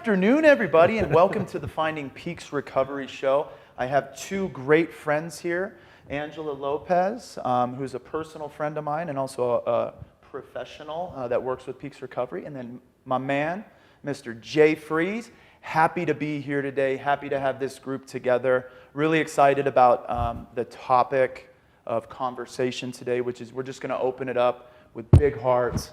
afternoon, everybody, and welcome to the Finding Peaks Recovery Show. I have two great friends here, Angela Lopez, who's a personal friend of mine and also a professional that works with Peaks Recovery, and then my man, Mr. Jay Freeze. Happy to be here today, happy to have this group together. Really excited about the topic of conversation today, which is we're just going to open it up with big hearts,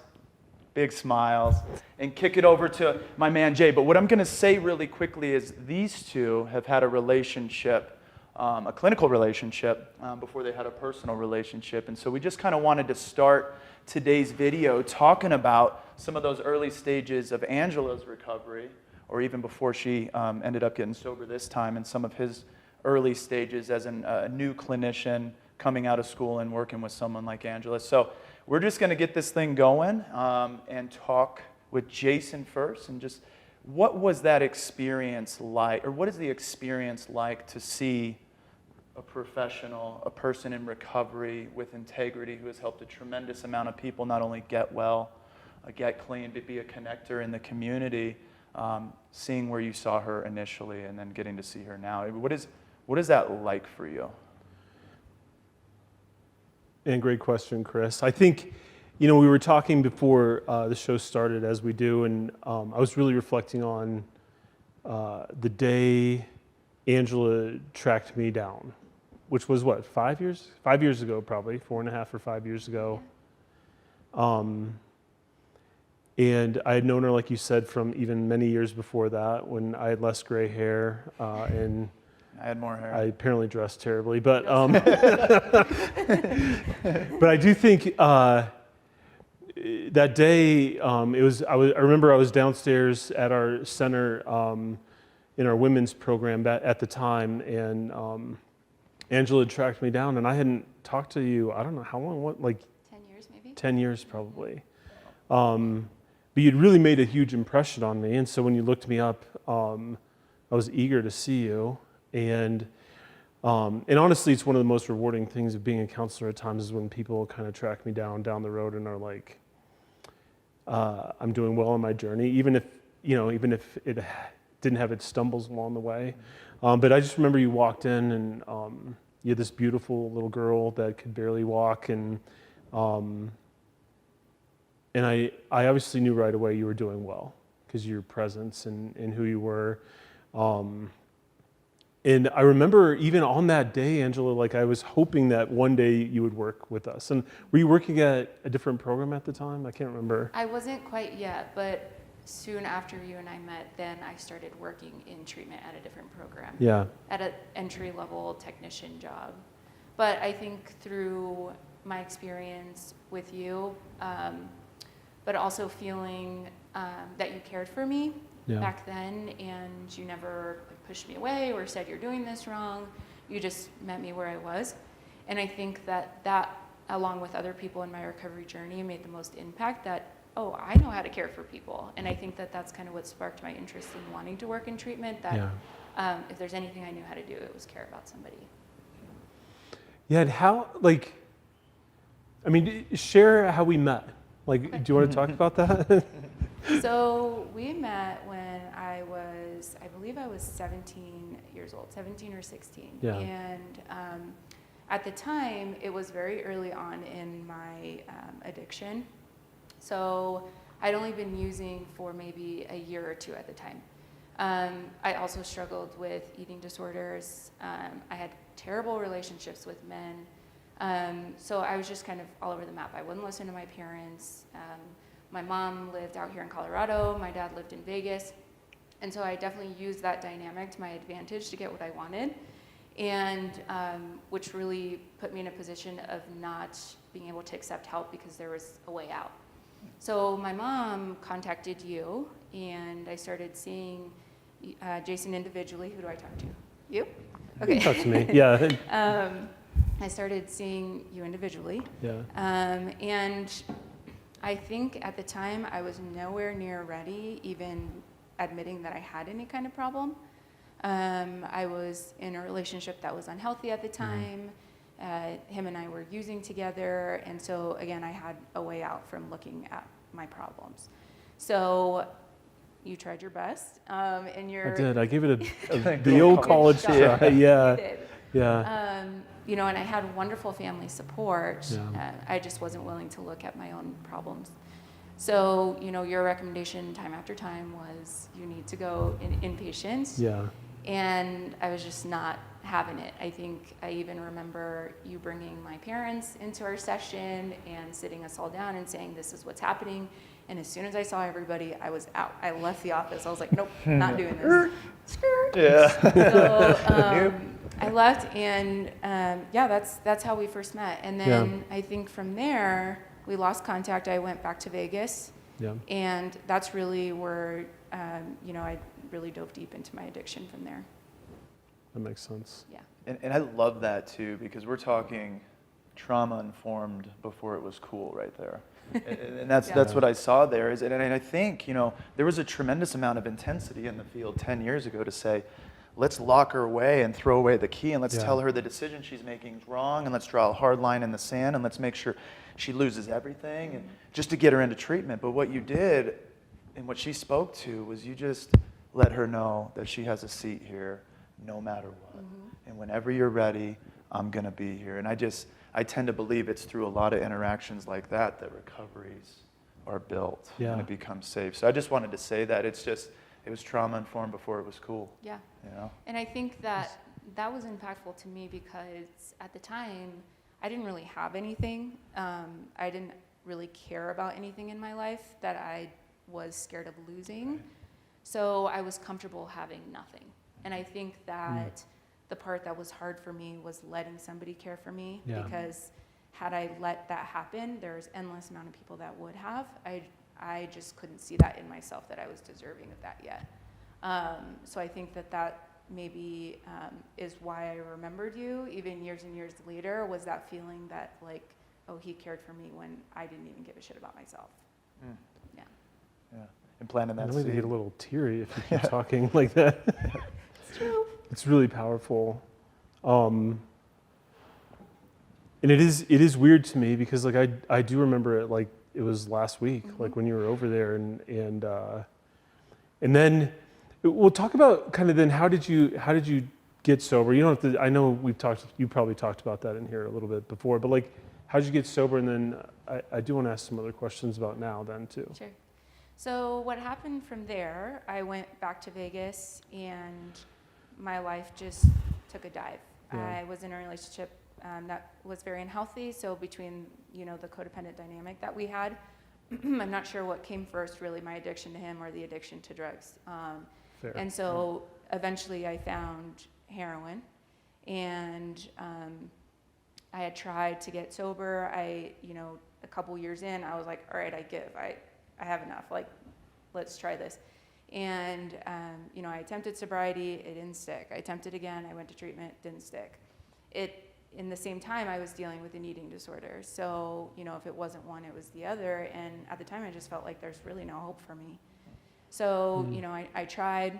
big smiles, and kick it over to my man Jay. But what I'm going to say really quickly is these two have had a relationship, a clinical relationship, before they had a personal relationship. And so we just kind of wanted to start today's video talking about some of those early stages of Angela's recovery, or even before she ended up getting sober this time, and some of his early stages as a new clinician coming out of school and working with someone like Angela. So we're just going to get this thing going and talk with Jason first, and just what was that experience like, or what is the experience like to see a professional, a person in recovery with integrity who has helped a tremendous amount of people not only get well, get clean, but be a connector in the community, seeing where you saw her initially and then getting to see her now. What is that like for you? And great question, Chris. I think, we were talking before the show started, as we do, and I was really reflecting on the day Angela tracked me down, which was what, 5 years? 5 years ago, probably, 4.5 or 5 years ago. And I had known her, like you said, from even many years before that, when I had less gray hair and I had more hair. I apparently dressed terribly, but but I do think that day I remember I was downstairs at our center in our women's program at the time, and Angela had tracked me down, and I hadn't talked to you. I don't know how long. Like 10 years, maybe. 10 years, probably. But you'd really made a huge impression on me, and so when you looked me up, I was eager to see you. And honestly, it's one of the most rewarding things of being a counselor at times is when people kind of track me down the road and are like, I'm doing well on my journey, even if it didn't have its stumbles along the way. But I just remember you walked in and you had this beautiful little girl that could barely walk, and I obviously knew right away you were doing well because of your presence and who you were. And I remember even on that day, Angela, like I was hoping that one day you would work with us. And were you working at a different program at the time? I can't remember. I wasn't quite yet, but soon after you and I met, then I started working in treatment at a different program. Yeah. At an entry-level technician job. But I think through my experience with you, but also feeling that you cared for me back then, and you never pushed me away or said you're doing this wrong. You just met me where I was. And I think that along with other people in my recovery journey made the most impact, that, oh, I know how to care for people. And I think that's kind of what sparked my interest in wanting to work in treatment, that if there's anything I knew how to do, it was care about somebody. Yeah, and how, share how we met. Do you want to talk about that? So we met when I believe I was 17 years old, 17 or 16. Yeah. And at the time, it was very early on in my addiction. So I'd only been using for maybe a year or two at the time. I also struggled with eating disorders. I had terrible relationships with men. So I was just kind of all over the map. I wouldn't listen to my parents. My mom lived out here in Colorado. My dad lived in Vegas. And so I definitely used that dynamic to my advantage to get what I wanted, and which really put me in a position of not being able to accept help because there was a way out. So my mom contacted you, and I started seeing Jason individually. Who do I talk to? You? Okay. Talk to me, yeah. I started seeing you individually. Yeah. And I think at the time I was nowhere near ready, even admitting that I had any kind of problem. I was in a relationship that was unhealthy at the time. Him and I were using together, and so again, I had a way out from looking at my problems. So you tried your best, and you're. I did. I gave it the Good old college college shot. try. Yeah. You did. Yeah. You know, and I had wonderful family support. Yeah. I just wasn't willing to look at my own problems. So, you know, your recommendation time after time was you need to go inpatient. Yeah. And I was just not having it. I think I even remember you bringing my parents into our session and sitting us all down and saying, this is what's happening. And as soon as I saw everybody, I was out. I left the office. I was like, nope, not doing this. Skirt. Yeah. So I left, and yeah, that's how we first met. And then I think from there, we lost contact. I went back to Vegas. Yeah. And that's really where, you know, I really dove deep into my addiction from there. That makes sense. Yeah. And I love that too, because we're talking trauma-informed before it was cool right there. And that's Yeah. that's what I saw there. And I think, you know, there was a tremendous amount of intensity in the field 10 years ago to say, let's lock her away and throw away the key, and let's Yeah. tell her the decision she's making is wrong, and let's draw a hard line in the sand, and let's make sure she loses everything, and just to get her into treatment. But what you did and what she spoke to was you just let her know that she has a seat here no matter what. And whenever you're ready, I'm going to be here. And I tend to believe it's through a lot of interactions like that that recoveries are built Yeah. and it becomes safe. So I just wanted to say that it was trauma-informed before it was cool, Yeah. you know? And I think that was impactful to me because at the time, I didn't really have anything. I didn't really care about anything in my life that I was scared of losing. So I was comfortable having nothing. And I think that the part that was hard for me was letting somebody care for me, Yeah. because had I let that happen, there's endless amount of people that would have. I just couldn't see that in myself, that I was deserving of that yet. So I think that maybe is why I remembered you even years and years later, was that feeling that like, oh, he cared for me when I didn't even give a shit about myself. Mm. Yeah. Yeah. And planting I that really seed. get a little teary if you keep talking like that. It's true. It's really powerful. And it is weird to me because like I do remember it like it was last week, like when you were over there, and then we'll talk about kind of then how did you get sober? You don't have to, I know you probably talked about that in here a little bit before, but like how did you get sober? And then I do want to ask some other questions about now then too. Sure. So what happened from there, I went back to Vegas and my life just took a dive. Yeah. I was in a relationship that was very unhealthy. So between, you know, the codependent dynamic that we had, I'm not sure what came first, really, my addiction to him or the addiction to drugs. Fair. And so eventually I found heroin, and I had tried to get sober. You know, a couple years in, I was like, all right, I have enough. Like, let's try this. And, you know, I attempted sobriety, it didn't stick. I attempted again, I went to treatment, didn't stick. In the same time, I was dealing with an eating disorder. So, you know, if it wasn't one, it was the other. And at the time, I just felt like there's really no hope for me. So, you know, I tried.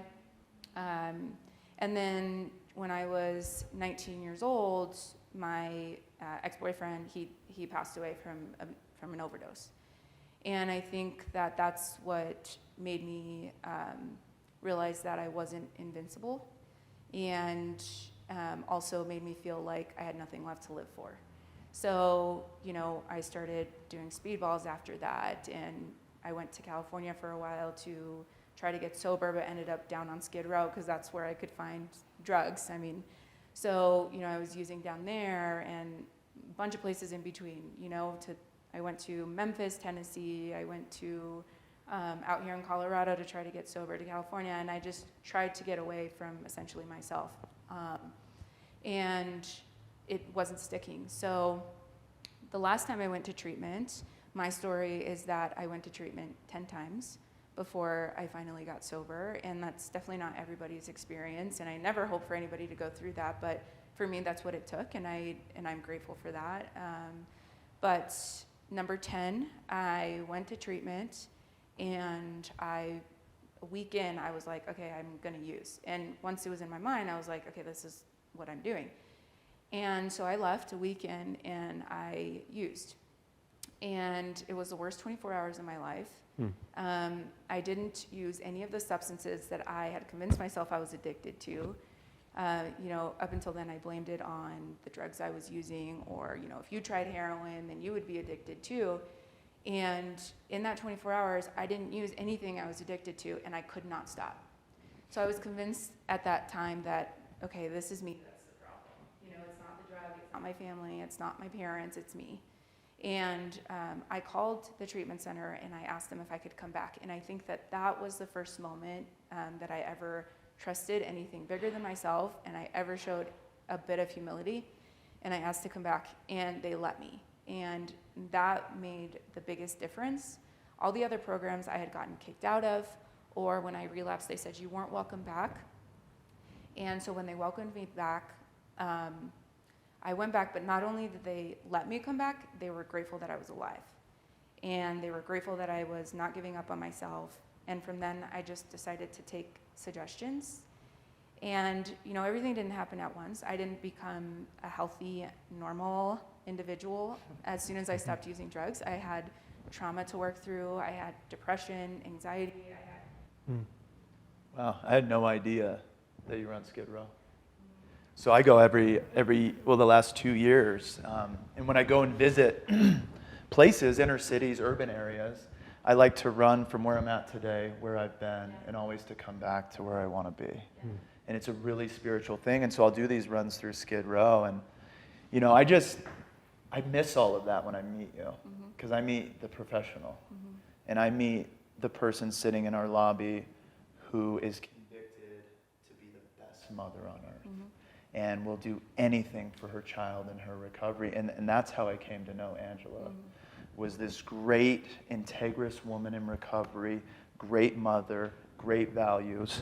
And then when I was 19 years old, my ex-boyfriend, he passed away from an overdose. And I think that that's what made me realize that I wasn't invincible, and also made me feel like I had nothing left to live for. So, you know, I started doing speedballs after that, and I went to California for a while to try to get sober, but ended up down on Skid Row because that's where I could find drugs. I mean, so, you know, I was using down there and a bunch of places in between, you know, I went to Memphis, Tennessee. I went to out here in Colorado to try to get sober, to California, and I just tried to get away from essentially myself. And it wasn't sticking. So the last time I went to treatment, my story is that I went to treatment 10 times before I finally got sober, and that's definitely not everybody's experience, and I never hope for anybody to go through that, but for me, that's what it took, and I'm grateful for that. But number 10, I went to treatment, and a week in, I was like, okay, I'm gonna use. And once it was in my mind, I was like, okay, this is what I'm doing. And so I left a week in, and I used. And it was the worst 24 hours of my life. I didn't use any of the substances that I had convinced myself I was addicted to. Up until then, I blamed it on the drugs I was using, or, if you tried heroin, then you would be addicted too. And in that 24 hours, I didn't use anything I was addicted to, and I could not stop. So I was convinced at that time that, okay, this is me. That's the problem. It's not the drug, it's not my family, it's not my parents, it's me. And I called the treatment center and I asked them if I could come back. And I think that was the first moment that I ever trusted anything bigger than myself, and I ever showed a bit of humility. And I asked to come back, and they let me. And that made the biggest difference. All the other programs I had gotten kicked out of, or when I relapsed, they said, you weren't welcome back. And so when they welcomed me back, I went back, but not only did they let me come back, they were grateful that I was alive. And they were grateful that I was not giving up on myself. And from then, I just decided to take suggestions. And, everything didn't happen at once. I didn't become a healthy, normal individual as soon as I stopped using drugs. I had trauma to work through. I had depression, anxiety. Wow, I had no idea that you were on Skid Row. So I go the last 2 years. And when I go and visit places, inner cities, urban areas, I like to run from where I'm at today, where I've been, and always to come back to where I want to be. And it's a really spiritual thing. And so I'll do these runs through Skid Row. And, I miss all of that when I meet you. Because I meet the professional. And I meet the person sitting in our lobby who is convicted to be the best mother on earth. And will do anything for her child and her recovery. And that's how I came to know Angela. Was this great, integrous woman in recovery, great mother, great values,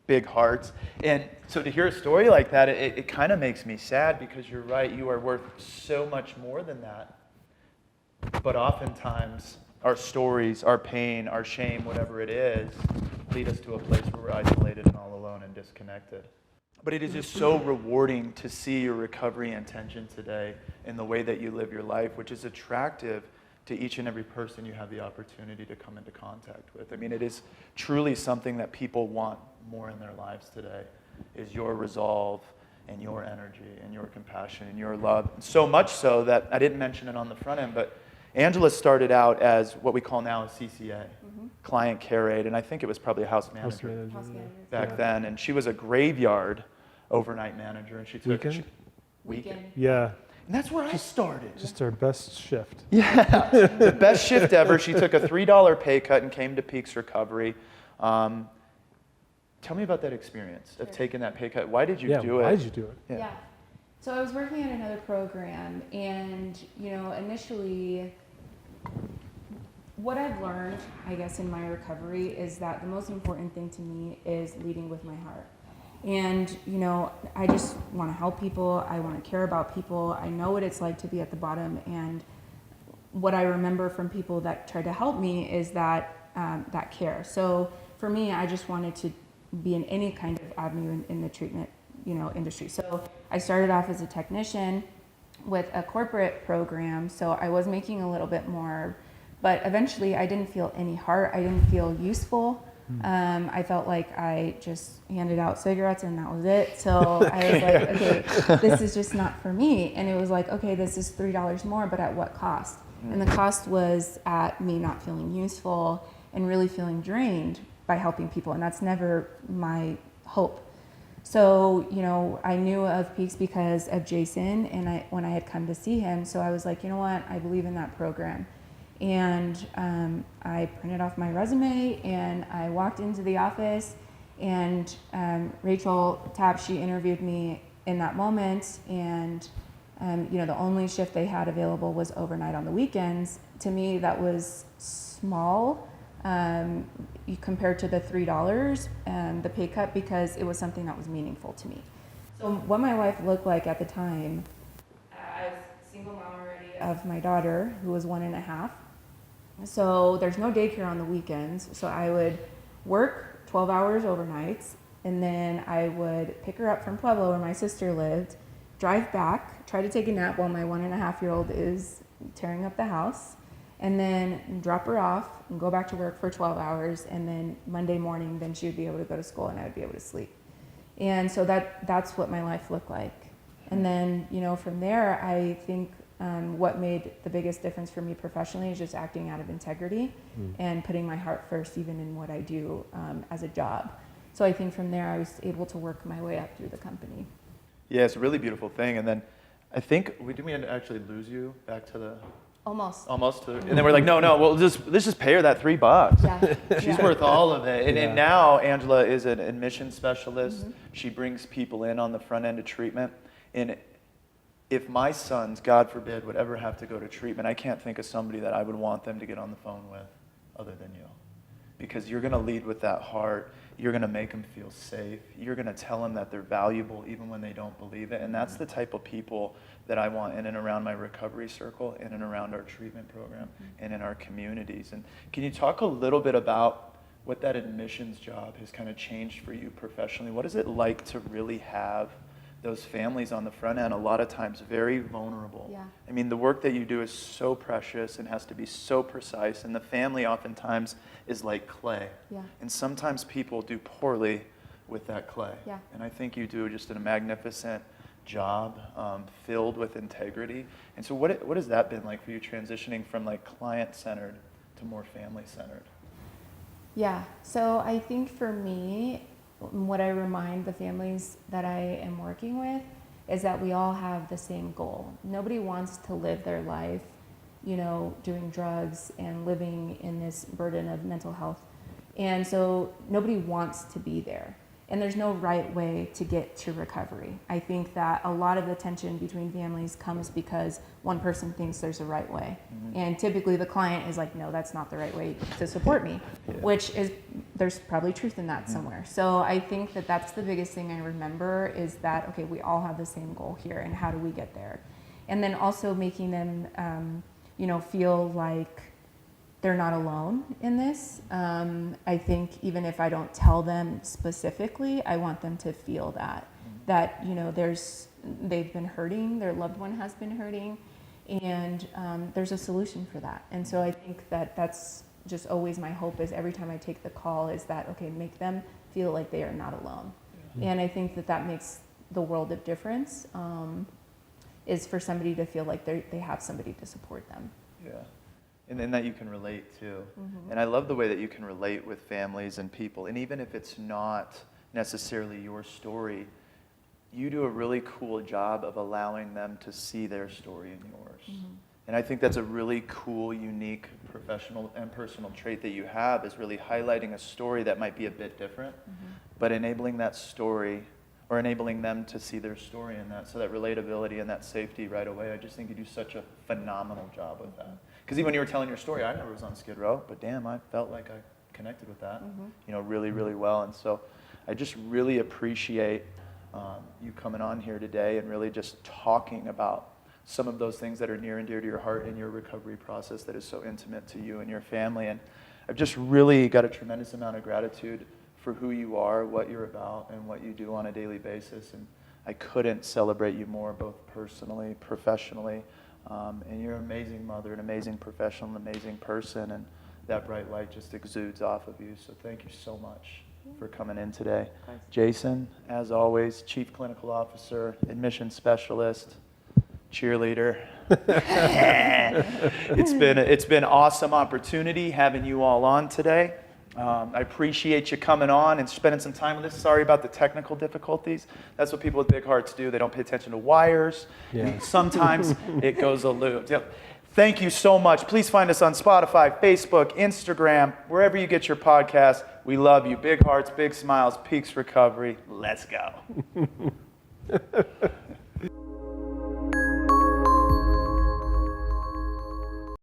big hearts. And so to hear a story like that, it kind of makes me sad, because you're right, you are worth so much more than that. But oftentimes, our stories, our pain, our shame, whatever it is, lead us to a place where we're isolated and all alone and disconnected. But it is just so rewarding to see your recovery intention today in the way that you live your life, which is attractive to each and every person you have the opportunity to come into contact with. I mean, it is truly something that people want more in their lives today, is your resolve and your energy and your compassion and your love. So much so that I didn't mention it on the front end, but Angela started out as what we call now a CCA, client care aide, and I think it was probably a house manager back then. And she was a graveyard overnight manager, and she took Weekend. Yeah. And that's where I started. Just our best shift. Yeah, the best shift ever. She took a $3 pay cut and came to Peaks Recovery. Tell me about that experience of taking that pay cut. Why did you do it? Why did you do it? Yeah. So I was working at another program, and initially, what I've learned, I guess, in my recovery is that the most important thing to me is leading with my heart. And, I just want to help people. I want to care about people. I know what it's like to be at the bottom. And what I remember from people that tried to help me is that care. So for me, I just wanted to be in any kind of avenue in the treatment, industry. So I started off as a technician with a corporate program. So I was making a little bit more, but eventually I didn't feel any heart. I didn't feel useful. I felt like I just handed out cigarettes and that was it. So I was like, okay, this is just not for me. And it was like, okay, this is $3 more, but at what cost? And the cost was at me not feeling useful and really feeling drained by helping people. And that's never my hope. So, I knew of Peaks because of Jason, and when I had come to see him. So I was like, you know what, I believe in that program. And I printed off my resume, and I walked into the office, and Rachel Tapp, she interviewed me in that moment, and the only shift they had available was overnight on the weekends. To me, that was small compared to the $3, the pay cut, because it was something that was meaningful to me. So what my life looked like at the time, I was a single mom already of my daughter, who was 1.5. So there's no daycare on the weekends. So I would work 12 hours overnights, and then I would pick her up from Pueblo, where my sister lived, drive back, try to take a nap while my 1.5-year-old is tearing up the house, and then drop her off and go back to work for 12 hours. And then Monday morning, then she would be able to go to school and I would be able to sleep. And so that's what my life looked like. And then, from there, I think what made the biggest difference for me professionally is just acting out of integrity and putting my heart first, even in what I do as a job. So I think from there, I was able to work my way up through the company. Yeah, it's a really beautiful thing. And then I think, didn't we actually lose you back to the... Almost. And then we're like, no, well, let's just pay her that $3. Yeah. She's worth all of it. And now Angela is an admission specialist. She brings people in on the front end of treatment. And if my sons, God forbid, would ever have to go to treatment, I can't think of somebody that I would want them to get on the phone with other than you. Because you're going to lead with that heart. You're going to make them feel safe. You're going to tell them that they're valuable even when they don't believe it. And that's the type of people that I want in and around my recovery circle, in and around our treatment program, and in our communities. And can you talk a little bit about what that admissions job has kind of changed for you professionally? What is it like to really have those families on the front end, a lot of times very vulnerable? Yeah. I mean, the work that you do is so precious and has to be so precise, and the family oftentimes is like clay. Yeah. And sometimes people do poorly with that clay. Yeah. And I think you do just a magnificent job, filled with integrity. And so what has that been like for you, transitioning from like client-centered to more family-centered? Yeah, so I think for me, what I remind the families that I am working with is that we all have the same goal. Nobody wants to live their life, doing drugs and living in this burden of mental health. And so nobody wants to be there. And there's no right way to get to recovery. I think that a lot of the tension between families comes because one person thinks there's a right way. And typically the client is like, no, that's not the right way to support me, which is, there's probably truth in that somewhere. So I think that that's the biggest thing I remember is that, okay, we all have the same goal here and how do we get there? And then also making them, feel like they're not alone in this. I think even if I don't tell them specifically, I want them to feel that they've been hurting, their loved one has been hurting, and there's a solution for that. And so I think that that's just always my hope is every time I take the call is that, okay, make them feel like they are not alone. And I think that makes the world of difference, is for somebody to feel like they have somebody to support them. Yeah. And then that you can relate to. And I love the way that you can relate with families and people. And even if it's not necessarily your story, you do a really cool job of allowing them to see their story in yours. And I think that's a really cool, unique professional and personal trait that you have, is really highlighting a story that might be a bit different, but enabling that story, or enabling them to see their story in that. So that relatability and that safety right away, I just think you do such a phenomenal job with that. Because even when you were telling your story, I never was on Skid Row, but damn, I felt like I connected with that, really, really well. And so I just really appreciate you coming on here today and really just talking about some of those things that are near and dear to your heart in your recovery process that is so intimate to you and your family. And I've just really got a tremendous amount of gratitude for who you are, what you're about, and what you do on a daily basis. And I couldn't celebrate you more, both personally, professionally. And you're an amazing mother, an amazing professional, an amazing person, and that bright light just exudes off of you. So thank you so much for coming in today. Thanks. Jason, as always, Chief Clinical Officer, Admission Specialist, cheerleader. It's been an awesome opportunity having you all on today. I appreciate you coming on and spending some time with us. Sorry about the technical difficulties. That's what people with big hearts do. They don't pay attention to wires. Yeah. Sometimes it goes a loop. Yep. Thank you so much. Please find us on Spotify, Facebook, Instagram, wherever you get your podcasts. We love you. Big hearts, big smiles, Peaks Recovery. Let's go.